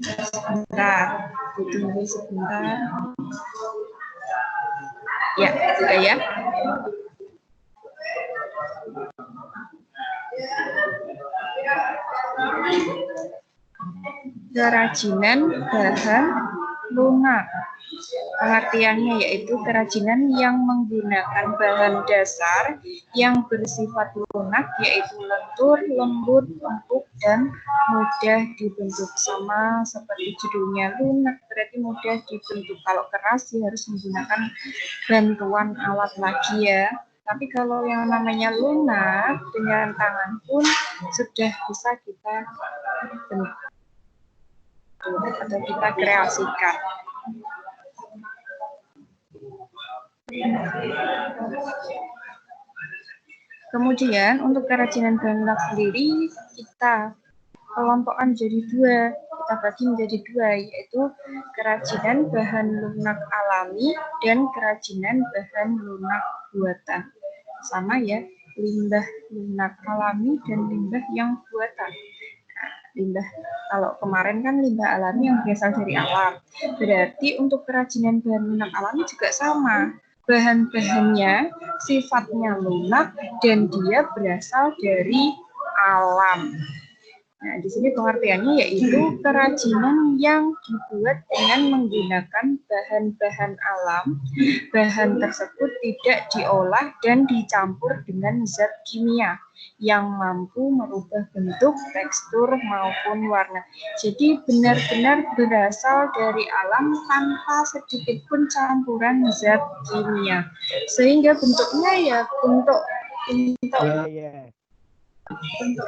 Sebentar, ditunggu sebentar. Ya, sudah ya. Kerajinan bahan lunak. Pengertiannya yaitu kerajinan yang menggunakan bahan dasar yang bersifat lunak, yaitu lentur, lembut, empuk, dan mudah dibentuk. Sama seperti judulnya, lunak berarti mudah dibentuk. Kalau keras ya harus menggunakan bantuan alat lagi ya. Tapi kalau yang namanya lunak dengan tangan pun sudah bisa kita bentuk atau kita kreasikan. Kemudian untuk kerajinan bahan lunak sendiri kita kelompokkan jadi dua, kita bagi menjadi dua, yaitu kerajinan bahan lunak alami dan kerajinan bahan lunak buatan. Sama ya, limbah lunak alami dan limbah yang buatan. Limbah, kalau kemarin kan limbah alami yang berasal dari alam. Berarti untuk kerajinan bahan lunak alami juga sama. Bahan-bahannya sifatnya lunak dan dia berasal dari alam. Nah, di sini pengertiannya yaitu kerajinan yang dibuat dengan menggunakan bahan-bahan alam. Bahan tersebut tidak diolah dan dicampur dengan zat kimia yang mampu merubah bentuk, tekstur, maupun warna. Jadi benar-benar berasal dari alam tanpa sedikit pun campuran zat kimia. Sehingga bentuknya ya bentuk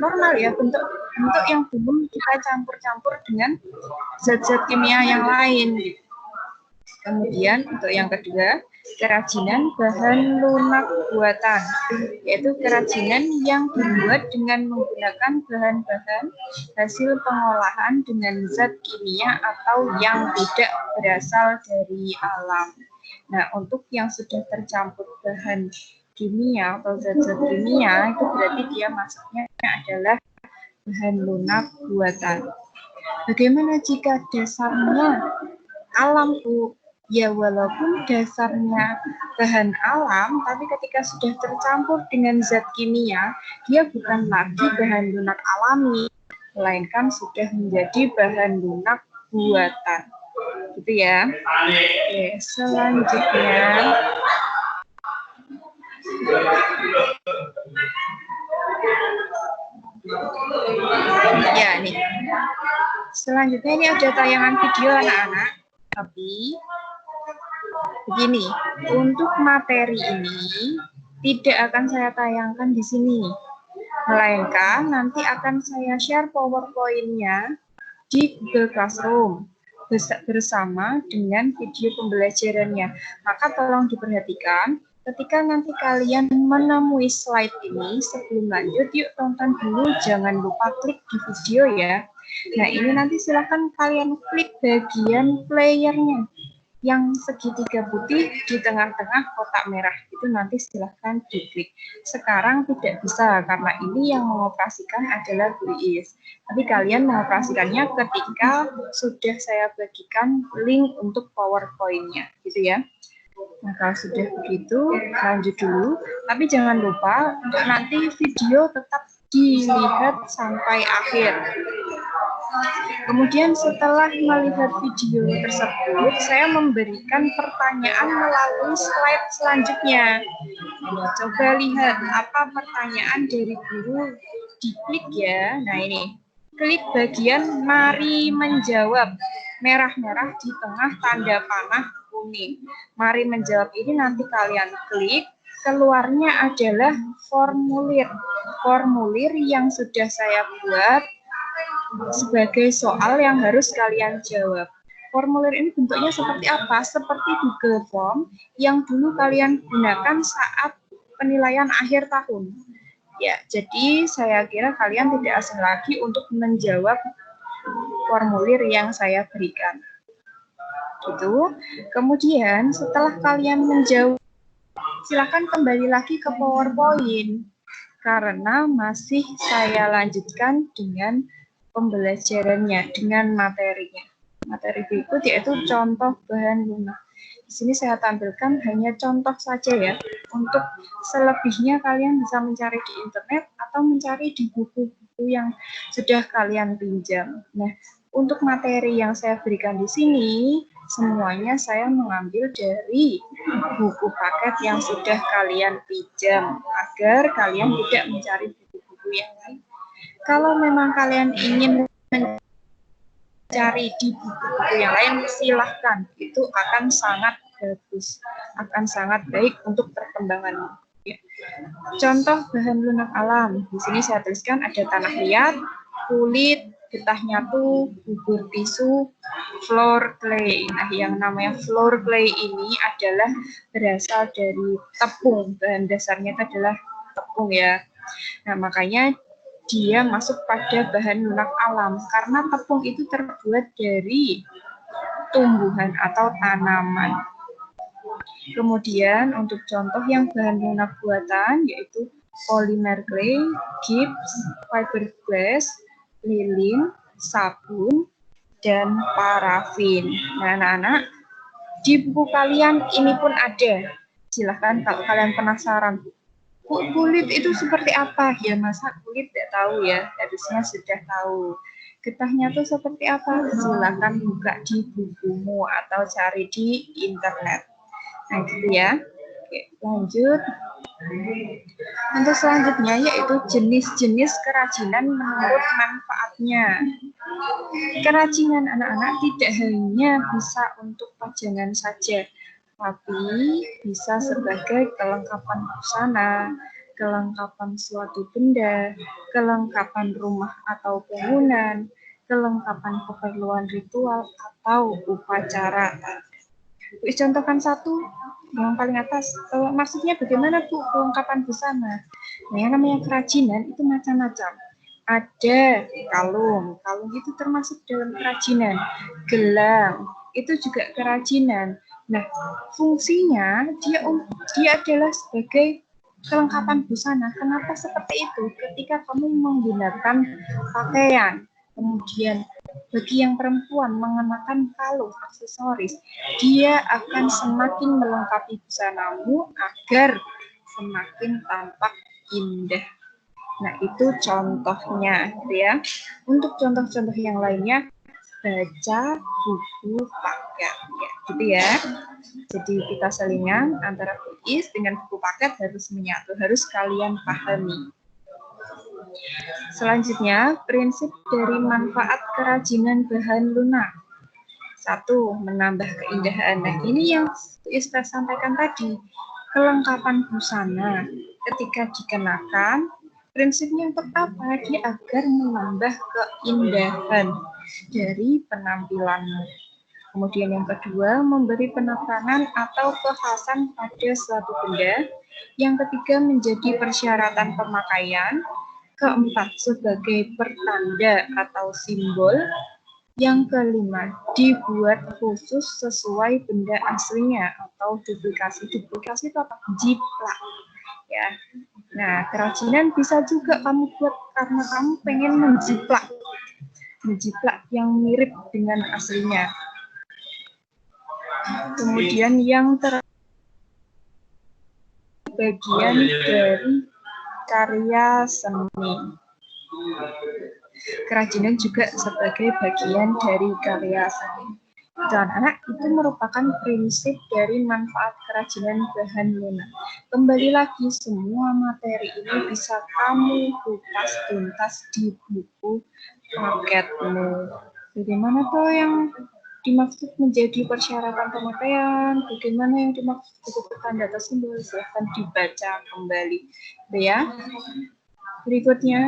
normal ya, bentuk yang belum kita campur-campur dengan zat-zat kimia yang lain. Kemudian untuk yang kedua, kerajinan bahan lunak buatan, yaitu kerajinan yang dibuat dengan menggunakan bahan-bahan hasil pengolahan dengan zat kimia atau yang tidak berasal dari alam. Nah, untuk yang sudah tercampur bahan kimia atau zat-zat kimia, itu berarti dia masuknya adalah bahan lunak buatan. Bagaimana jika dasarnya alam, Bu? Ya, walaupun dasarnya bahan alam, tapi ketika sudah tercampur dengan zat kimia, dia bukan lagi bahan lunak alami, melainkan sudah menjadi bahan lunak buatan. Gitu ya. Oke, selanjutnya. Ya, nih. Selanjutnya ini ada tayangan video anak-anak. Tapi begini, untuk materi ini tidak akan saya tayangkan di sini, melainkan nanti akan saya share PowerPoint-nya di Google Classroom bersama dengan video pembelajarannya. Maka tolong diperhatikan, ketika nanti kalian menemui slide ini, sebelum lanjut, yuk tonton dulu, jangan lupa klik di video ya. Nah, ini nanti silahkan kalian klik bagian playernya yang segitiga putih di tengah-tengah kotak merah, itu nanti silahkan diklik. Sekarang tidak bisa karena ini yang mengoperasikan adalah Bu Iis. Tapi kalian mengoperasikannya ketika sudah saya bagikan link untuk PowerPoint-nya, gitu ya. Nah, kalau sudah begitu, lanjut dulu. Tapi jangan lupa untuk nanti video tetap dilihat sampai akhir. Kemudian setelah melihat video tersebut, saya memberikan pertanyaan melalui slide selanjutnya. Coba lihat apa pertanyaan dari guru, diklik ya. Nah ini, klik bagian mari menjawab, merah-merah di tengah tanda panah kuning. Mari menjawab ini nanti kalian klik, keluarnya adalah formulir. Formulir yang sudah saya buat sebagai soal yang harus kalian jawab. Formulir ini bentuknya seperti apa? Seperti Google Form yang dulu kalian gunakan saat penilaian akhir tahun. Ya, jadi saya kira kalian tidak asing lagi untuk menjawab formulir yang saya berikan. Gitu. Kemudian setelah kalian menjawab, silakan kembali lagi ke PowerPoint karena masih saya lanjutkan dengan pembelajarannya dengan materinya. Materi berikut yaitu contoh bahan lunak. Di sini saya tampilkan hanya contoh saja ya. Untuk selebihnya kalian bisa mencari di internet atau mencari di buku-buku yang sudah kalian pinjam. Nah, untuk materi yang saya berikan di sini, semuanya saya mengambil dari buku paket yang sudah kalian pinjam, agar kalian tidak mencari buku-buku yang lain. Kalau memang kalian ingin mencari di buku-buku yang lain, silahkan. Itu akan sangat bagus, akan sangat baik untuk perkembanganmu. Contoh bahan lunak alam. Di sini saya tuliskan ada tanah liat, kulit, getah nyatu, bubur tisu, floor clay. Nah, yang namanya floor clay ini adalah berasal dari tepung. Bahan dasarnya itu adalah tepung ya. Nah, makanya dia masuk pada bahan lunak alam karena tepung itu terbuat dari tumbuhan atau tanaman. Kemudian untuk contoh yang bahan lunak buatan yaitu polymer clay, gips, fiberglass, lilin, sabun, dan parafin. Nah, anak-anak, di buku kalian ini pun ada. Silahkan kalau kalian penasaran, kulit itu seperti apa? Ya, masa kulit tidak tahu ya? Harusnya sudah tahu. Getahnya tuh seperti apa? Silahkan buka di bukumu atau cari di internet. Nah, gitu ya. Oke, lanjut. Untuk selanjutnya yaitu jenis-jenis kerajinan menurut manfaatnya. Kerajinan anak-anak tidak hanya bisa untuk pajangan saja, tapi bisa sebagai kelengkapan busana, kelengkapan suatu benda, kelengkapan rumah atau bangunan, kelengkapan keperluan ritual atau upacara. Contohkan satu yang paling atas. Maksudnya bagaimana Bu kelengkapan busana? Nah, yang namanya kerajinan itu macam-macam. Ada kalung, kalung itu termasuk dalam kerajinan. Gelang itu juga kerajinan. Nah, fungsinya dia adalah sebagai kelengkapan busana. Kenapa seperti itu? Ketika kamu menggunakan pakaian, kemudian bagi yang perempuan mengenakan kalung aksesoris, dia akan semakin melengkapi busanamu agar semakin tampak indah. Nah, itu contohnya, gitu ya. Untuk contoh-contoh yang lainnya, baca buku paket, ya, gitu ya. Jadi kita selingan antara kuis dengan buku paket harus menyatu, harus kalian pahami. Selanjutnya, prinsip dari manfaat kerajinan bahan lunak. 1. Menambah keindahan. Nah, ini yang saya sampaikan tadi. Kelengkapan busana ketika dikenakan, prinsipnya untuk apa? Dia agar menambah keindahan dari penampilanmu. Kemudian yang kedua, memberi penekanan atau kekhasan pada suatu benda. Yang ketiga, menjadi persyaratan pemakaian. Keempat, sebagai pertanda atau simbol. Yang kelima, dibuat khusus sesuai benda aslinya atau duplikasi. Duplikasi itu apa? Jiplak. Ya. Nah, kerajinan bisa juga kamu buat karena kamu pengen menjiplak yang mirip dengan aslinya. Kemudian yang bagian dari karya seni. Kerajinan juga sebagai bagian dari karya seni. Dan anak itu merupakan prinsip dari manfaat kerajinan bahan lunak. Kembali lagi, semua materi ini bisa kamu kupas tuntas di buku paketmu. Bagaimana tuh yang dimaksud menjadi persyaratan pemakaian, bagaimana yang dimaksud buku tanda atau simbol, silahkan dibaca kembali. Ya. Berikutnya,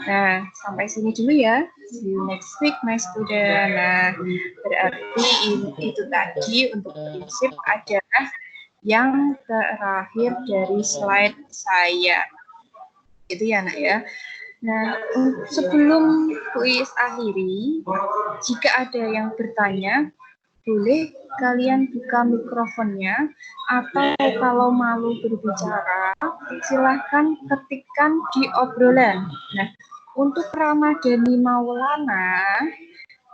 nah sampai sini dulu ya. See you next week, my student. Nah, berarti itu tadi untuk prinsip adalah yang terakhir dari slide saya. Itu ya, Nak ya. Nah, sebelum kuis akhiri, jika ada yang bertanya, boleh kalian buka mikrofonnya, atau kalau malu berbicara, silahkan ketikkan di obrolan. Nah, Untuk Ramadhani Maulana,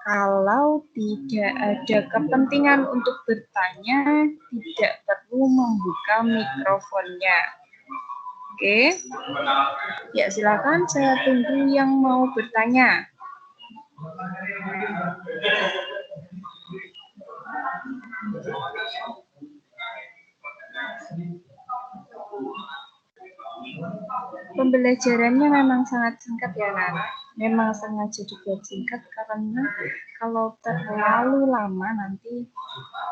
kalau tidak ada kepentingan untuk bertanya, tidak perlu membuka mikrofonnya. Oke, ya silakan, saya tunggu yang mau bertanya. Pembelajarannya memang sangat singkat ya, Nana. Memang sengaja dibuat singkat karena kalau terlalu lama nanti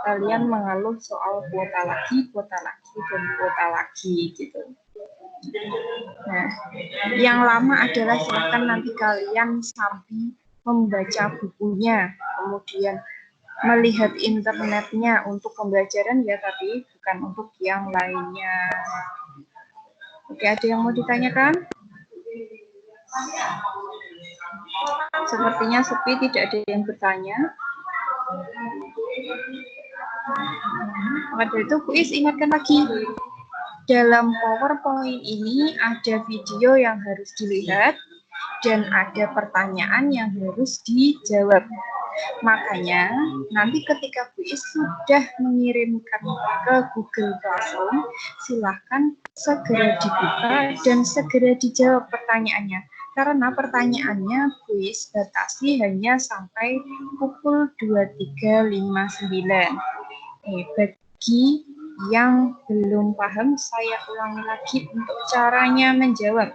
kalian mengeluh soal kuota lagi, dan kuota lagi gitu. Nah, yang lama adalah silakan nanti kalian sambil membaca bukunya, kemudian melihat internetnya untuk pembelajaran ya, tapi bukan untuk yang lainnya. Oke, ada yang mau ditanyakan? Sepertinya sepi, tidak ada yang bertanya. Maka dari itu, kuis ingatkan lagi. Dalam PowerPoint ini ada video yang harus dilihat dan ada pertanyaan yang harus dijawab. Makanya nanti ketika kuis sudah mengirimkan ke Google Classroom, silahkan segera dibuka dan segera dijawab pertanyaannya. Karena pertanyaannya kuis batasi hanya sampai pukul 23.59. Bagi yang belum paham, saya ulangi lagi untuk caranya menjawab.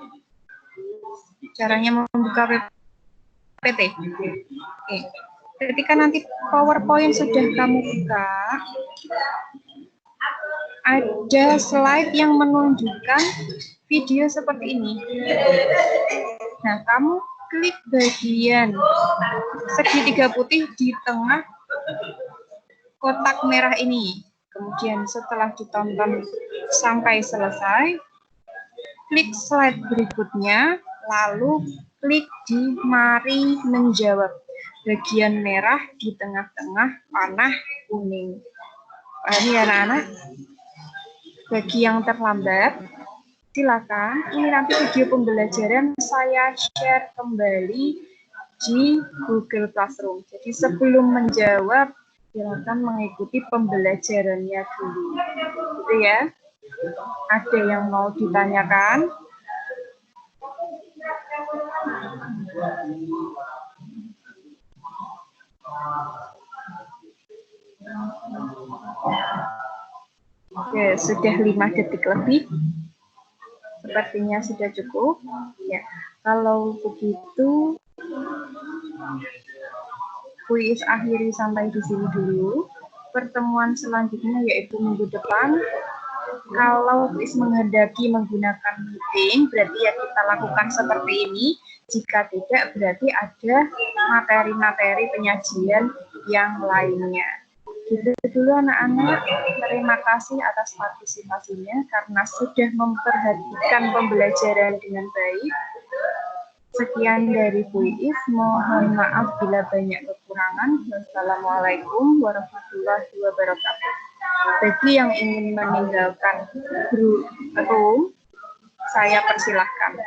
Caranya membuka PPT. Ketika nanti PowerPoint sudah kamu buka, ada slide yang menunjukkan video seperti ini. Nah, kamu klik bagian segitiga putih di tengah kotak merah ini. Kemudian setelah ditonton sampai selesai, klik slide berikutnya, lalu klik di mari menjawab. Bagian merah di tengah-tengah panah kuning. Ini ya anak-anak. Bagi yang terlambat, silakan. Ini nanti video pembelajaran saya share kembali di Google Classroom. Jadi sebelum menjawab, silakan mengikuti pembelajarannya dulu. Gitu ya. Ada yang mau ditanyakan? Oke, sudah 5 detik lebih. Sepertinya sudah cukup. Ya, kalau begitu kuis akhiri sampai di sini dulu. Pertemuan selanjutnya yaitu minggu depan. Kalau kuis menghendaki menggunakan meeting, berarti ya kita lakukan seperti ini. Jika tidak, berarti ada materi-materi penyajian yang lainnya. Gitu dulu anak-anak. Terima kasih atas partisipasinya karena sudah memperhatikan pembelajaran dengan baik. Sekian dari kuis. Mohon maaf bila banyak kekurangan. Wassalamualaikum warahmatullahi wabarakatuh. Bagi yang ingin meninggalkan room, saya persilahkan.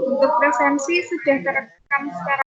Untuk presensi sudah terekam secara